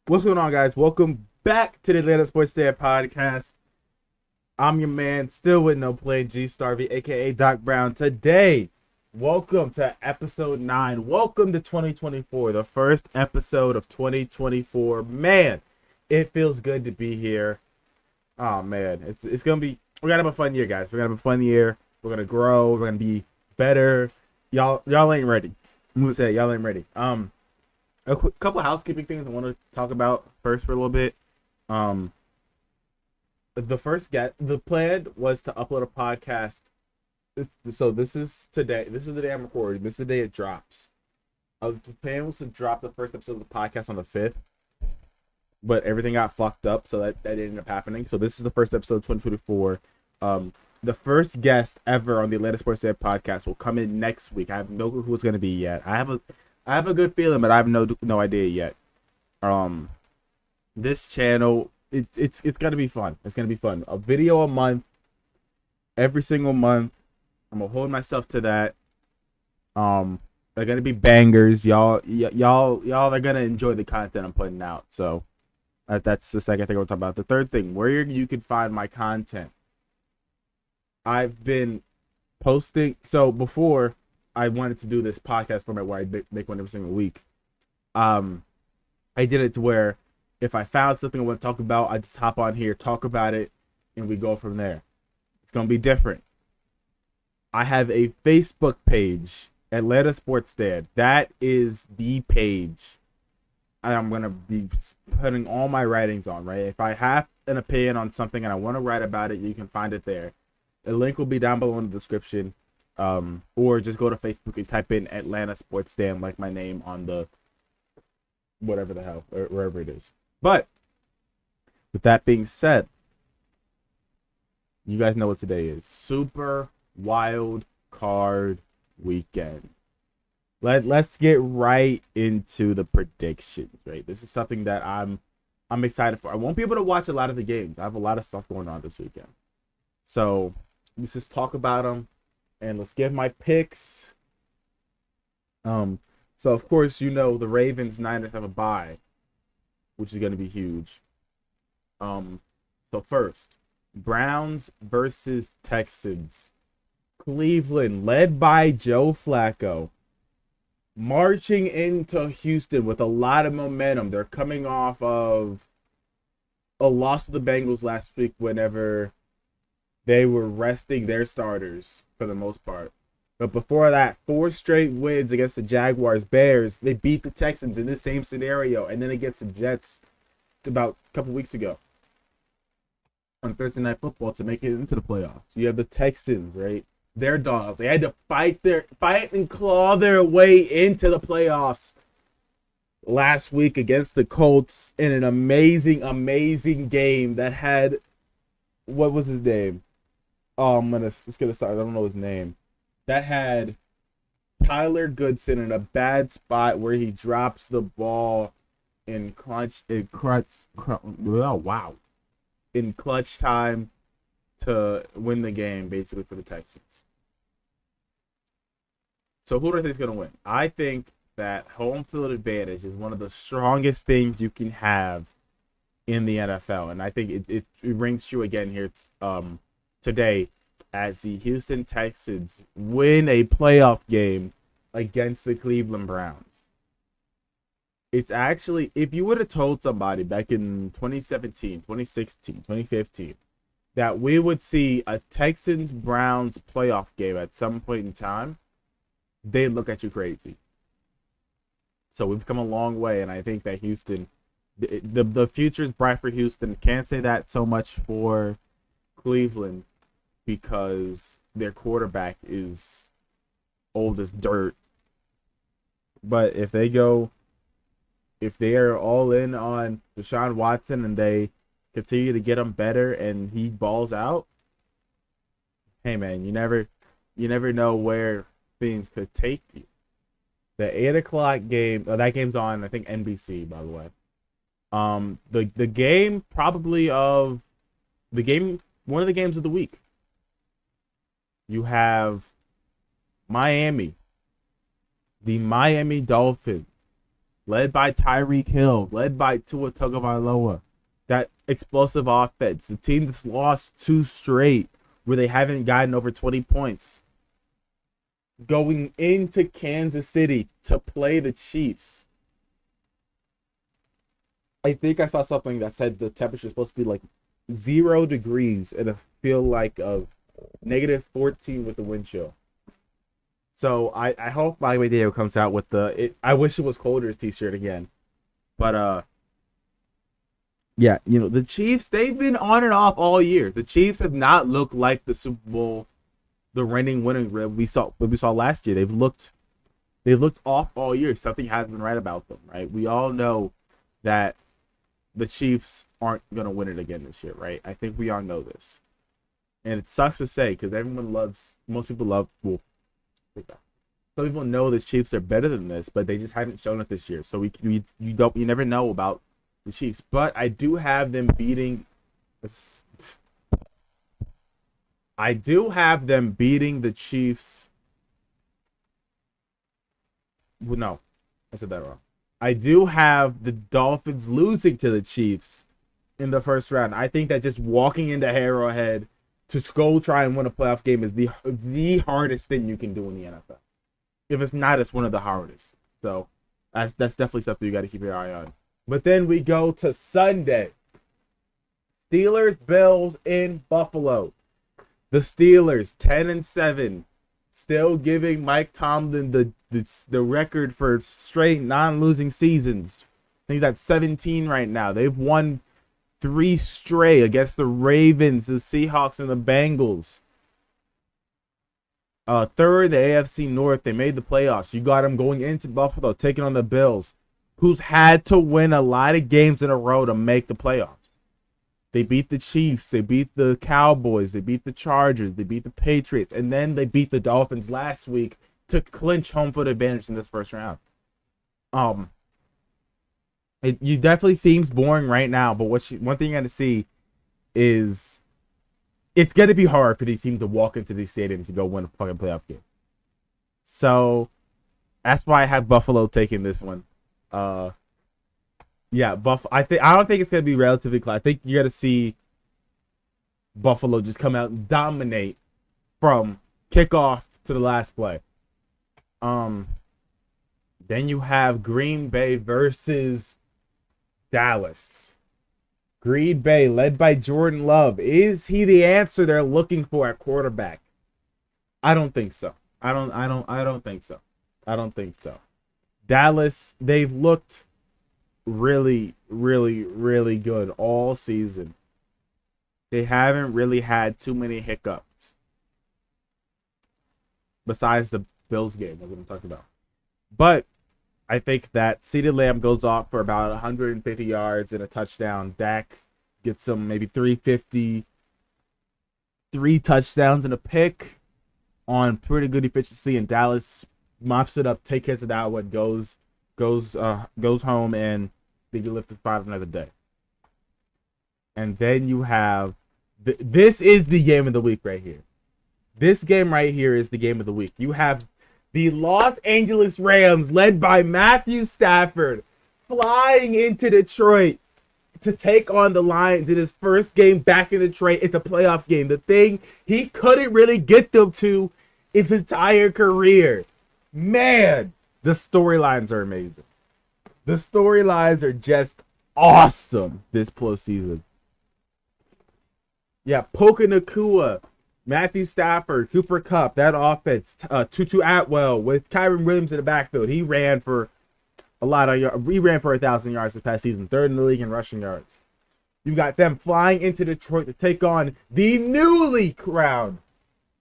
What's going on, guys? Welcome back to the Atlanta Sports Day podcast. I'm your man, still with no play, G Starvey, aka Doc Brown. Today, welcome to episode 9. Welcome to 2024, the first episode of 2024. Man, it feels good to be here. Oh man, it's gonna be. We're gonna have a fun year, guys. We're gonna have a fun year. We're gonna grow. We're gonna be better. Y'all ain't ready. I'm gonna say y'all ain't ready. A quick couple of housekeeping things I want to talk about first for a little bit. Um, the plan was to upload a podcast. So this is today. This is the day I'm recording. This is the day it drops. The plan was to drop the first episode of the podcast on the 5th, but everything got fucked up, so that ended up happening. So this is the first episode of 2024. The first guest ever on the Atlanta Sports Day podcast will come in next week. I have no clue who it's going to be yet. I have a good feeling, but I have no idea yet. Um, this channel, it's gonna be fun. It's gonna be fun. A video a month, every single month. I'm gonna hold myself to that. They're gonna be bangers. Y'all are gonna enjoy the content I'm putting out. So that's the second thing we'll talk about. The third thing, where you can find my content. I've been posting. So before I wanted to do this podcast format where I make one every single week. Um, I did it to where if I found something I want to talk about, I just hop on here, talk about it, and we go from there. It's gonna be different. I have a Facebook page, Atlanta Sports Dad. That is the page I'm gonna be putting all my writings on. Right? If I have an opinion on something and I want to write about it, you can find it there. The link will be down below in the description. Or just go to Facebook and type in Atlanta Sports Stand like my name on the whatever the hell or wherever it is. But with that being said, you guys know what today is. Super wild card weekend. Let's get right into the predictions, right? This is something that I'm excited for. I won't be able to watch a lot of the games. I have a lot of stuff going on this weekend. So let's just talk about them and let's give my picks. Um, so of course the Ravens Niners have a bye, which is going to be huge. Um, so first, Browns versus Texans. Cleveland, led by Joe Flacco, marching into Houston with a lot of momentum. They're coming off of a loss to the Bengals last week whenever they were resting their starters for the most part. But before that, 4 straight wins against the Jaguars, Bears. They beat the Texans in the same scenario, and then against the Jets about a couple weeks ago on Thursday Night Football to make it into the playoffs. You have the Texans, right? They're dogs. They had to fight and claw their way into the playoffs last week against the Colts in an amazing game that had what was his name? Oh, let's get started. I don't know his name. That had Tyler Goodson in a bad spot where he drops the ball in wow, in clutch time to win the game, basically for the Texans. So who do I think is going to win? I think that home field advantage is one of the strongest things you can have in the NFL, and I think it rings true again here today as the Houston Texans win a playoff game against the Cleveland Browns. It's actually, if you would have told somebody back in 2017, 2016, 2015 that we would see a Texans Browns playoff game at some point in time, they'd look at you crazy. So we've come a long way, and I think that Houston, the future is bright for Houston. Can't say that so much for Cleveland because their quarterback is old as dirt. But if they are all in on Deshaun Watson and they continue to get him better and he balls out, hey man, you never know where things could take you. The 8 o'clock game, that game's on I think NBC, by the way. The game probably of the game one of the games of the week. You have Miami, the Miami Dolphins led by Tyreek Hill, led by Tua Tagovailoa. That explosive offense. The team that's lost 2 straight where they haven't gotten over 20 points. Going into Kansas City to play the Chiefs. I think I saw something that said the temperature is supposed to be like 0 degrees and a feel like of negative 14 with the wind chill. So I hope my video comes out with I wish it was Colder's t-shirt again. But yeah, the Chiefs, they've been on and off all year. The Chiefs have not looked like the Super Bowl, the reigning winning we saw last year. They've looked off all year. Something has been right about them, right? We all know that the Chiefs aren't going to win it again this year, right? I think we all know this. And it sucks to say because most people love, well, some people know the Chiefs are better than this, but they just haven't shown it this year. So you never know about the Chiefs. But I do have them beating the Chiefs. Well, no, I said that wrong. I do have the Dolphins losing to the Chiefs in the first round. I think that just walking into Arrowhead to go try and win a playoff game is the hardest thing you can do in the NFL. If it's not, it's one of the hardest. So that's definitely something you got to keep your eye on. But then we go to Sunday. Steelers, Bills in Buffalo. The Steelers 10-7, still giving Mike Tomlin the record for straight non-losing seasons. I think that's 17 right now. They've won 3 straight against the Ravens, the Seahawks, and the Bengals. Third, the AFC North. They made the playoffs. You got them going into Buffalo, taking on the Bills, who's had to win a lot of games in a row to make the playoffs. They beat the Chiefs. They beat the Cowboys. They beat the Chargers. They beat the Patriots. And then they beat the Dolphins last week to clinch home field advantage in this first round. It definitely seems boring right now, but one thing you got to see is it's going to be hard for these teams to walk into these stadiums to go win a fucking playoff game. So that's why I have Buffalo taking this one. Yeah, I don't think it's gonna be relatively close. I think you got to see Buffalo just come out and dominate from kickoff to the last play. Then you have Green Bay versus Dallas. Green Bay, led by Jordan Love, is he the answer they're looking for at quarterback? I don't think so. I don't think so. I don't think so. Dallas, they've looked really, really, really good all season. They haven't really had too many hiccups. Besides the Bills game, that's what I'm talking about. But I think that CeeDee Lamb goes off for about 150 yards and a touchdown. Dak gets some maybe 350, 3 touchdowns and a pick on pretty good efficiency, and Dallas mops it up, take hits of that one, goes home, and they get lifted 5 another day. And then you have this is the game of the week right here. This game right here is the game of the week. You have the Los Angeles Rams, led by Matthew Stafford, flying into Detroit to take on the Lions in his first game back in Detroit. It's a playoff game. The thing he couldn't really get them to his entire career. Man, the storylines are amazing. The storylines are just awesome this postseason. Yeah, Puka Nacua, Matthew Stafford, Cooper Kupp, that offense, Tutu Atwell with Kyren Williams in the backfield. He ran for 1,000 yards this past season, 3rd in the league in rushing yards. You got them flying into Detroit to take on the newly crowned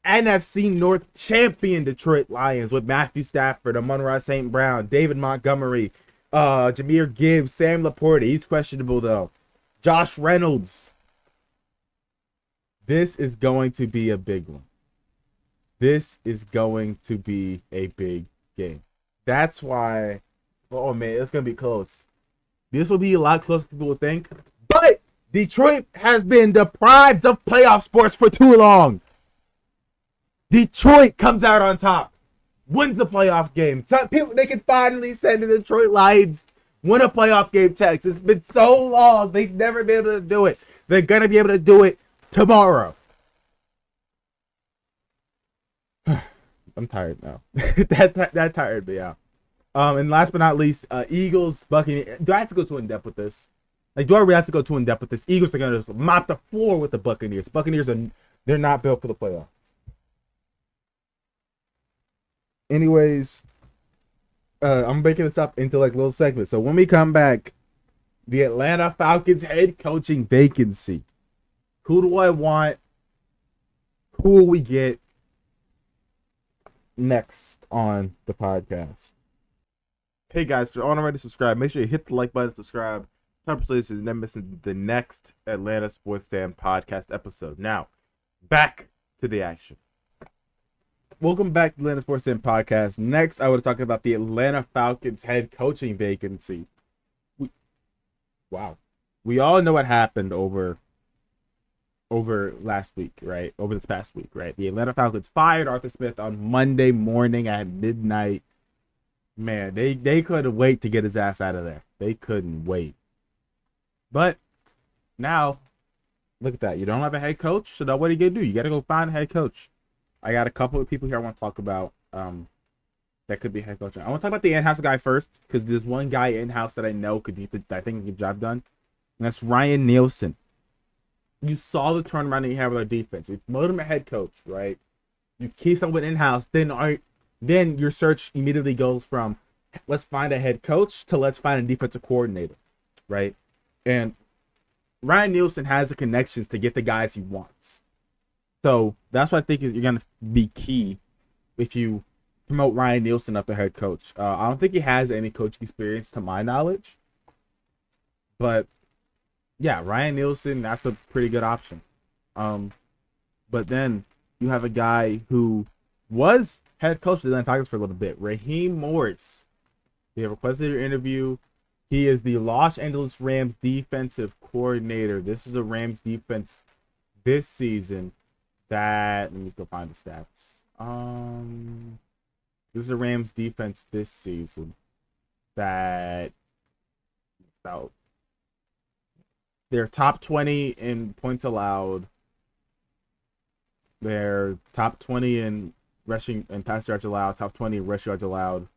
NFC North champion Detroit Lions with Matthew Stafford, Amon-Ra St. Brown, David Montgomery, Jahmyr Gibbs, Sam Laporta. He's questionable though. Josh Reynolds. This is going to be a big one. This is going to be a big game. That's why, oh man, it's going to be close. This will be a lot closer than people would think. But Detroit has been deprived of playoff sports for too long. Detroit comes out on top. Wins the playoff game. Some people, they can finally send the Detroit Lions Win a playoff game, Tex. It's been so long. They've never been able to do it. They're going to be able to do it tomorrow. I'm tired now. that tired me out. And last but not least, Eagles, Buccaneers. Do I have to go too in depth with this? Like, do I really have to go too in depth with this? Eagles are gonna mop the floor with the Buccaneers. Buccaneers they're not built for the playoffs. Anyways, I'm breaking this up into like little segments. So when we come back, the Atlanta Falcons head coaching vacancy. Who do I want? Who will we get next on the podcast? Hey guys, if you're already subscribed, make sure you hit the like button, subscribe. So you're never missing the next Atlanta Sports Stand podcast episode. Now, back to the action. Welcome back to the Atlanta Sports Stand podcast. Next, I want to talk about the Atlanta Falcons head coaching vacancy. Wow. We all know what happened over last week, right? Over this past week, right? The Atlanta Falcons fired Arthur Smith on Monday morning at midnight. Man, they couldn't wait to get his ass out of there. They couldn't wait. But now, look at that. You don't have a head coach, so now what are you going to do? You got to go find a head coach. I got a couple of people here I want to talk about that could be head coach. I want to talk about the in-house guy first, because there's one guy in-house that I know could get the job done, and that's Ryan Nielsen. You saw the turnaround that he had with our defense. You promoted him a head coach, right? You keep someone in-house, then your search immediately goes from let's find a head coach to let's find a defensive coordinator, right? And Ryan Nielsen has the connections to get the guys he wants. So that's what I think you're going to be key if you promote Ryan Nielsen up to head coach. I don't think he has any coaching experience to my knowledge. But, yeah, Ryan Nielsen, that's a pretty good option. But then you have a guy who was head coach of the Atlanta Falcons for a little bit, Raheem Morris. They requested your interview. He is the Los Angeles Rams defensive coordinator. This is a Rams defense this season that, let me go find the stats. This is a Rams defense this season that about, they're top 20 in points allowed. They're top 20 in rushing and pass yards allowed, top 20 in rush yards allowed,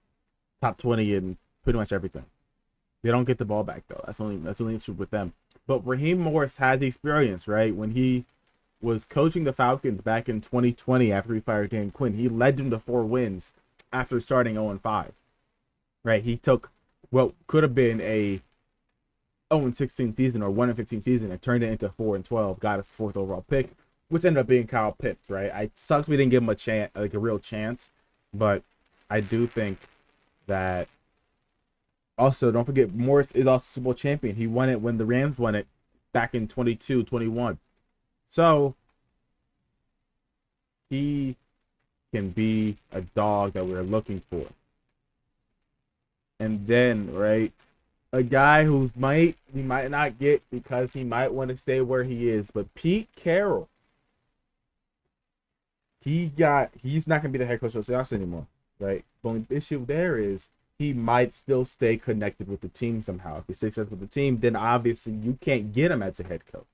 top 20 in pretty much everything. They don't get the ball back though. That's the only issue with them. But Raheem Morris has the experience, right? When he was coaching the Falcons back in 2020 after he fired Dan Quinn, he led them to 4 wins after starting 0-5. Right? He took what could have been a 0-16 season or 1-15 season and turned it into 4-12, got his 4th overall pick, which ended up being Kyle Pitts, right? It sucks we didn't give him a chance, like a real chance, but I do think that. Also, don't forget, Morris is also Super Bowl champion. He won it when the Rams won it back in 22-21. So, he can be a dog that we're looking for. And then, right, a guy he might not get because he might want to stay where he is, but Pete Carroll. He's not going to be the head coach of the Seahawks anymore, right? The only issue there is he might still stay connected with the team somehow. If he stays with the team, then obviously you can't get him as a head coach.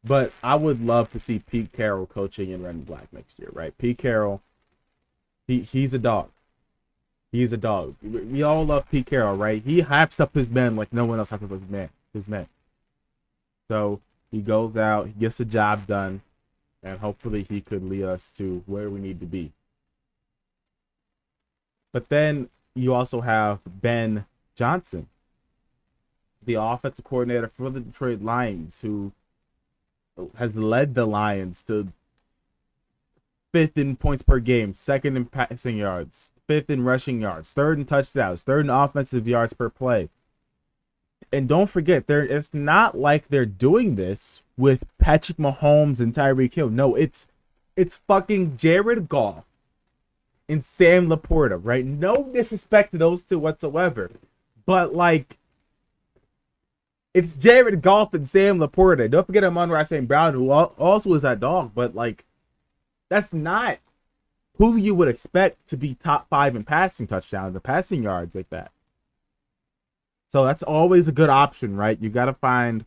But I would love to see Pete Carroll coaching in Red and Black next year, right? Pete Carroll, he's a dog. He's a dog. We all love Pete Carroll, right? He hypes up his men like no one else hypes up his men. So he goes out, he gets the job done, and hopefully he could lead us to where we need to be. But then you also have Ben Johnson, the offensive coordinator for the Detroit Lions, who has led the Lions to 5th in points per game, 2nd in passing yards, 5th in rushing yards, 3rd in touchdowns, 3rd in offensive yards per play. And don't forget, it's not like they're doing this with Patrick Mahomes and Tyreek Hill. No, it's fucking Jared Goff and Sam Laporta, right? No disrespect to those two whatsoever. But, like, it's Jared Goff and Sam Laporta. Don't forget Amon-Ra St. Brown, who also is that dog. But, like, that's not who you would expect to be top 5 in passing touchdowns and passing yards like that. So that's always a good option, right? You got to find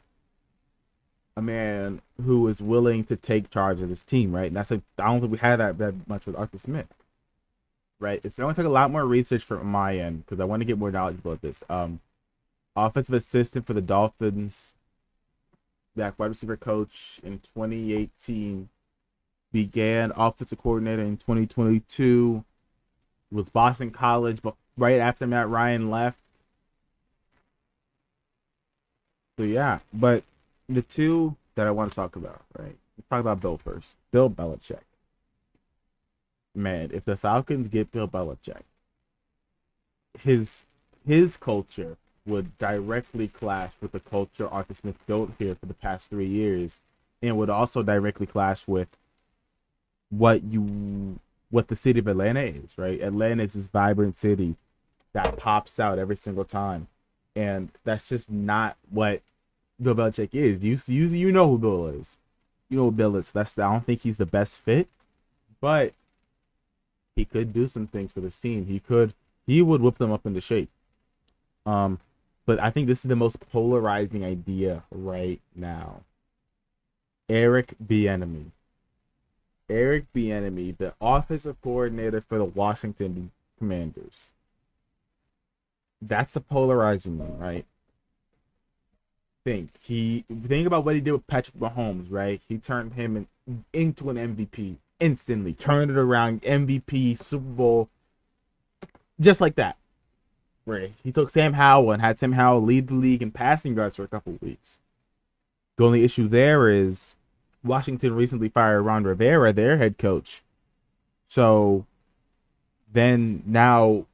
a man who is willing to take charge of his team, right? And I don't think we had that much with Arthur Smith, right? It's going to take a lot more research from my end because I want to get more knowledgeable at this. Offensive assistant for the Dolphins, that wide receiver coach in 2018, began offensive coordinator in 2022, was Boston College, but right after Matt Ryan left. So yeah, but the two that I want to talk about, right? Let's talk about Bill first. Bill Belichick. Man, if the Falcons get Bill Belichick, his culture would directly clash with the culture Arthur Smith built here for the past 3 years, and would also directly clash with what the city of Atlanta is, right? Atlanta is this vibrant city that pops out every single time, and that's just not what Bill Belichick is. You know who Bill is. You know who Bill is. I don't think he's the best fit, but he could do some things for this team. He would whip them up into shape. But I think this is the most polarizing idea right now. Eric Bieniemy. Eric Bieniemy, the offensive coordinator for the Washington Commanders. That's a polarizing one, right? Think about what he did with Patrick Mahomes, right? He turned him into an MVP instantly, turned it around, MVP, Super Bowl, just like that. Right? He took Sam Howell and had Sam Howell lead the league in passing yards for a couple of weeks. The only issue there is Washington recently fired Ron Rivera, their head coach. So then now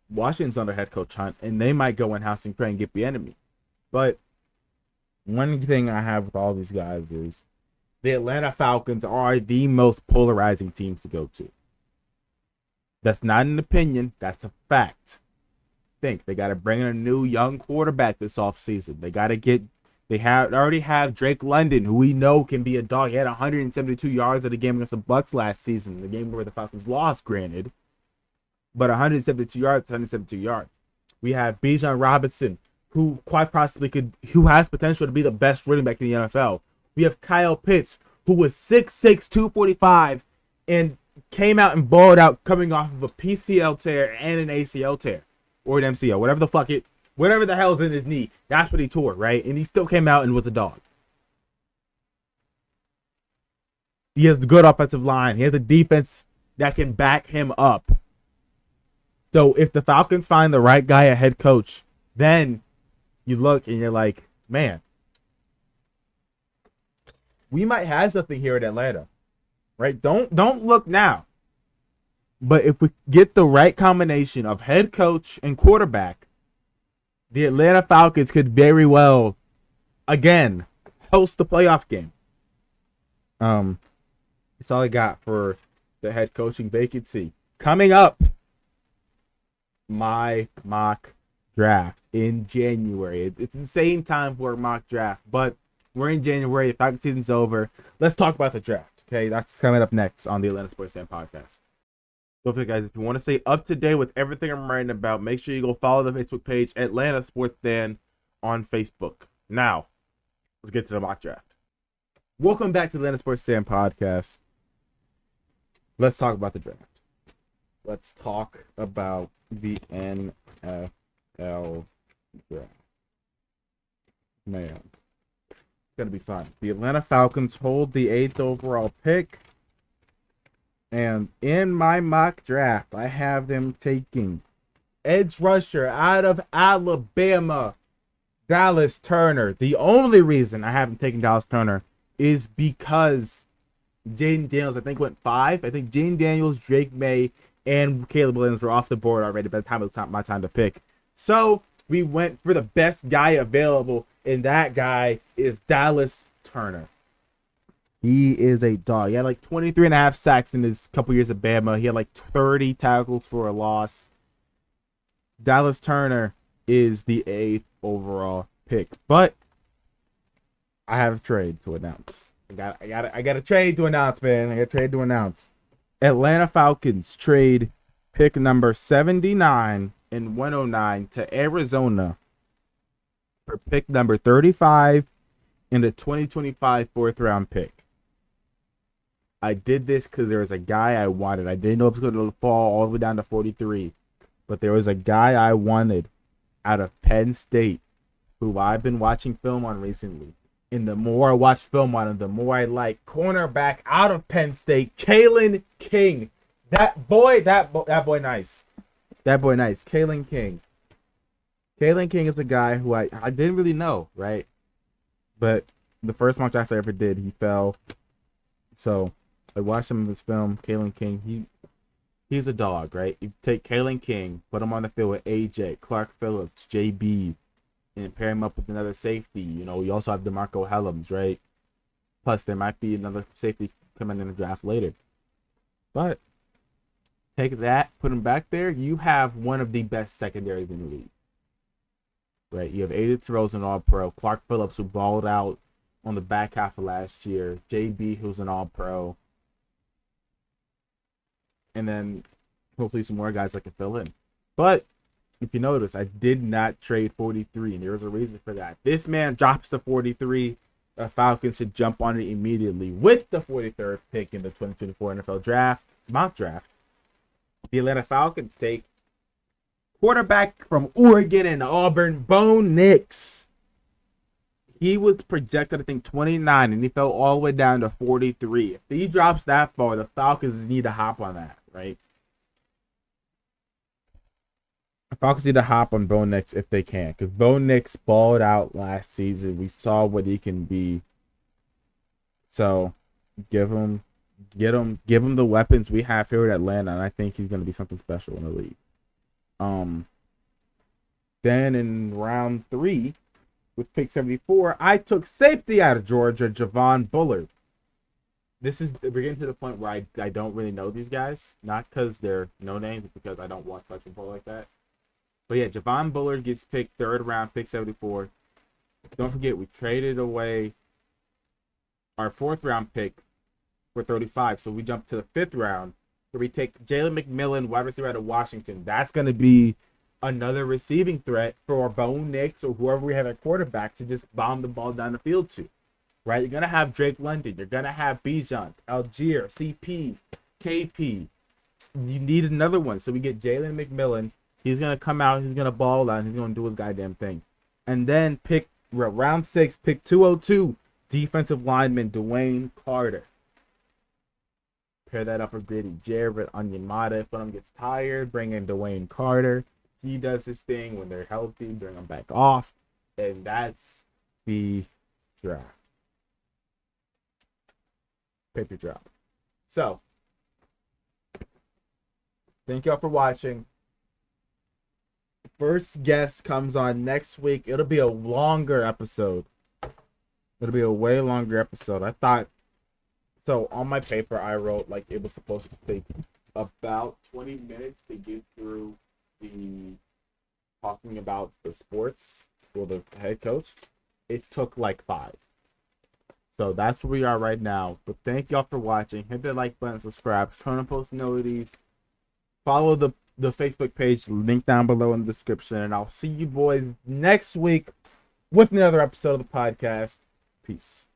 Washington's on their head coach hunt, and they might go in-house and try and get Bieniemy. But one thing I have with all these guys is the Atlanta Falcons are the most polarizing teams to go to. That's not an opinion. That's a fact. Think they got to bring in a new young quarterback this offseason. They already have Drake London, who we know can be a dog. He had 172 yards at a game against the Bucks last season, the game where the Falcons lost, granted. But 172 yards. We have Bijan Robinson, who quite possibly who has potential to be the best running back in the NFL. We have Kyle Pitts, who was 6'6", 245, and came out and balled out coming off of a PCL tear and an ACL tear. Or an MCL, whatever the hell's in his knee. That's what he tore, right? And he still came out and was a dog. He has the good offensive line. He has a defense that can back him up. So if the Falcons find the right guy, a head coach, then you look and you're like, man, we might have something here in Atlanta, right? Don't look now. But if we get the right combination of head coach and quarterback, the Atlanta Falcons could very well, again, host the playoff game. That's all I got for the head coaching vacancy. Coming up, my mock draft in January. It's insane time for a mock draft, but we're in January. The Falcons season's over. Let's talk about the draft. Okay, that's coming up next on the Atlanta Sports Stand podcast. Don't forget, guys, if you want to stay up to date with everything I'm writing about, make sure you go follow the Facebook page, Atlanta Sports Stand, on Facebook. Now, let's get to the mock draft. Welcome back to the Atlanta Sports Stand podcast. Let's talk about the draft. Let's talk about the NFL draft. Man, it's going to be fun. The Atlanta Falcons hold the 8th overall pick. And in my mock draft, I have them taking edge rusher out of Alabama, Dallas Turner. The only reason I haven't taken Dallas Turner is because Jaden Daniels, I think, went 5. I think Jaden Daniels, Drake May, and Caleb Williams were off the board already by the time it was my time to pick. So we went for the best guy available, and that guy is Dallas Turner. He is a dog. He had like 23 and a half sacks in his couple years at Bama. He had like 30 tackles for a loss. Dallas Turner is the 8th overall pick. But I have a trade to announce. I got a trade to announce, man. I got a trade to announce. Atlanta Falcons trade pick number 79 and 109 to Arizona for pick number 35 in the 2025 fourth round pick. I did this because there was a guy I wanted. I didn't know if it was going to fall all the way down to 43, but there was a guy I wanted out of Penn State who I've been watching film on recently. And the more I watch film on him, the more I like. Cornerback out of Penn State, Kalen King. That boy nice. That boy nice. Kalen King. Kalen King is a guy who I didn't really know, right? But the first mock draft I ever did, he fell. So I watched some of his film. Kalen King, he's a dog, right? You take Kalen King, put him on the field with AJ, Clark Phillips, JB, and pair him up with another safety. You know, you also have DeMarco Hellams, right? Plus, there might be another safety coming in the draft later. But take that, put him back there. You have one of the best secondaries in the league, right? You have Aiden Terrell's an All-Pro, Clark Phillips, who balled out on the back half of last year, JB, who's an All-Pro, and then hopefully some more guys that can fill in. But if you notice, I did not trade 43, and there's a reason for that. This man drops the 43. The Falcons should jump on it immediately with the 43rd pick in the 2024 NFL draft, mock draft. The Atlanta Falcons take quarterback from Oregon and Auburn, Bo Nix. He was projected, I think, 29, and he fell all the way down to 43. If he drops that far, the Falcons need to hop on that, right? The Falcons need to hop on Bo Nix if they can, because Bo Nix balled out last season. We saw what he can be. So give him the weapons we have here at Atlanta, and I think he's going to be something special in the league. Then in round 3, with pick 74, I took safety out of Georgia, Javon Bullard. We're getting to the point where I don't really know these guys, not because they're no names, but because I don't watch much football like that. But yeah, Javon Bullard gets picked 3rd round, pick 74. Don't forget, we traded away our 4th round pick for 35, so we jump to the 5th round where we take Jalen McMillan, wide receiver out of Washington. That's going to be another receiving threat for Bo Nix or whoever we have at quarterback to just bomb the ball down the field to. Right? You're going to have Drake London. You're going to have Bijan, Algier, CP, KP. You need another one. So we get Jalen McMillan. He's going to come out. He's going to ball out. And he's going to do his goddamn thing. And then round 6, pick 202, defensive lineman Dwayne Carter. Pair that up with Grady Jarrett, Onyemata. If one of them gets tired, bring in Dwayne Carter. He does his thing when they're healthy, bring them back off. And that's the draft. Paper drop. So, thank y'all for watching. First guest comes on next week. It'll be a longer episode. It'll be a way longer episode. I thought, so on my paper I wrote like it was supposed to take about 20 minutes to get through the talking about the sports or the head coach. It took like 5. So that's where we are right now. But thank y'all for watching. Hit the like button, subscribe, turn on post notifications. Follow the Facebook page, link down below in the description. And I'll see you boys next week with another episode of the podcast. Peace.